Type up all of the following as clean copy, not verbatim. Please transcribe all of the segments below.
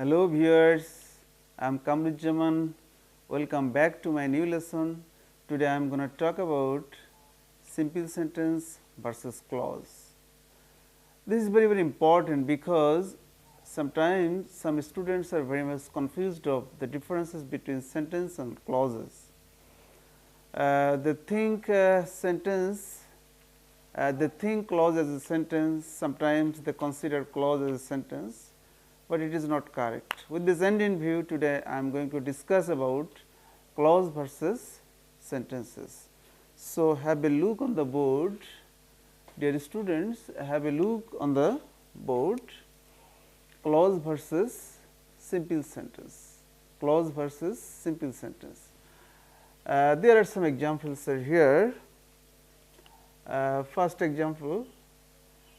Hello viewers, I am Kamruzzaman. Welcome back to my new lesson. Today I am going to talk about simple sentence versus clause. This is very important because sometimes some students are very much confused of the differences between sentence and clauses. They think they think clause as a sentence, sometimes they consider clause as a sentence, but it is not correct. With this end in view, today I am going to discuss about clause versus sentences. So, have a look on the board, dear students, have a look on the board, clause versus simple sentence, clause versus simple sentence. There are some examples here. First example,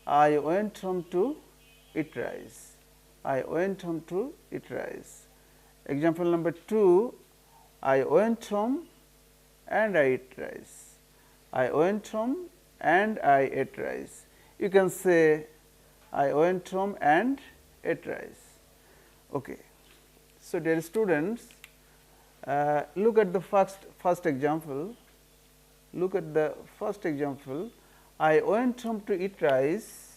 I went home to eat rice. I went home to eat rice. Example number 2, I went home and I ate rice. I went home and I ate rice. You can say I went home and ate rice. Okay. So, dear students, look at the first example. Look at the first example. I went home to eat rice.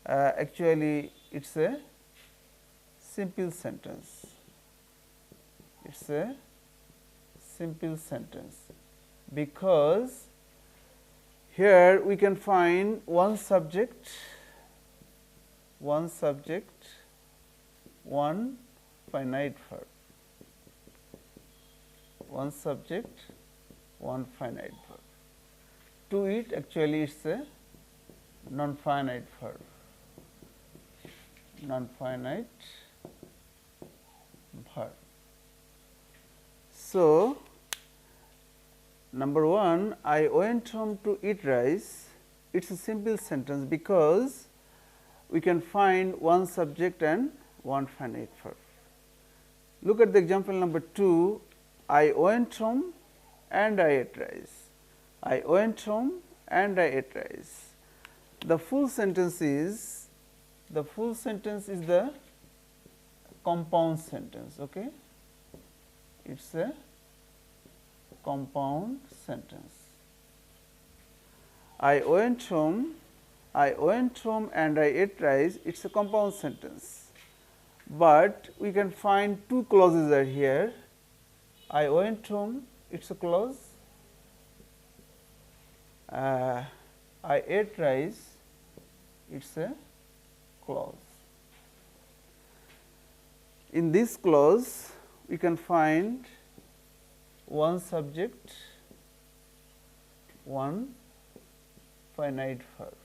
Actually, it is a simple sentence. It is a simple sentence because here we can find one subject, one finite verb. One subject, one finite verb. To eat actually it is a non-finite verb, non-finite verb. So, number 1, I went home to eat rice. It is a simple sentence because we can find one subject and one finite verb. Look at the example number 2, I went home and I ate rice. I went home and I ate rice. The full sentence is the compound sentence. Okay, it is a compound sentence. I went home and I ate rice. It is a compound sentence, but we can find two clauses are here. I went home, it is a clause. I ate rice, it is a clause. In this clause, we can find one subject, one finite verb.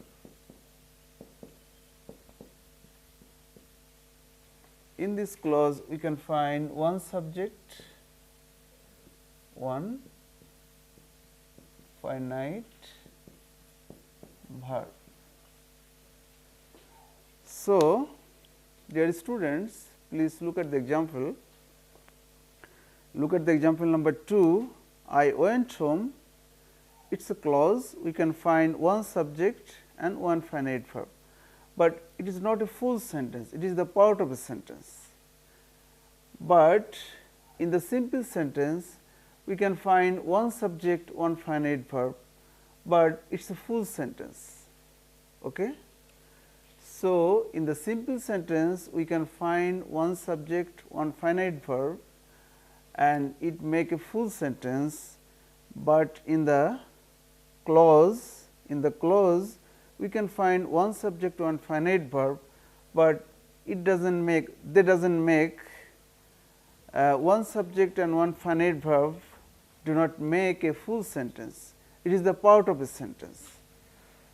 In this clause, we can find one subject, one finite verb. So, dear students, please look at the example. Look at the example number 2, I went home. It is a clause. We can find one subject and one finite verb, but it is not a full sentence. It is the part of a sentence. But in the simple sentence, we can find one subject, one finite verb, but it is a full sentence. Okay. So, in the simple sentence, we can find one subject, one finite verb, and it make a full sentence, but in the clause, we can find one subject, one finite verb, but it does not make one subject and one finite verb do not make a full sentence. It is the part of a sentence.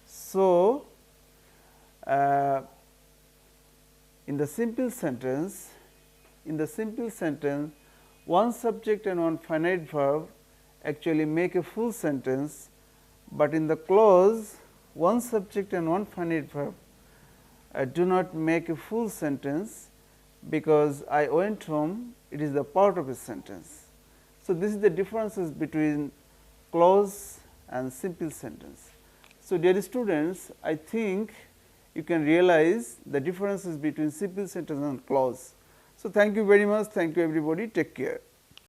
So, in the simple sentence, one subject and one finite verb actually make a full sentence, but in the clause, one subject and one finite verb do not make a full sentence, because I went home, it is the part of a sentence. So, this is the differences between clause and simple sentence. So, dear students, I think you can realize the differences between simple sentence and clause. So, thank you very much, thank you everybody, take care.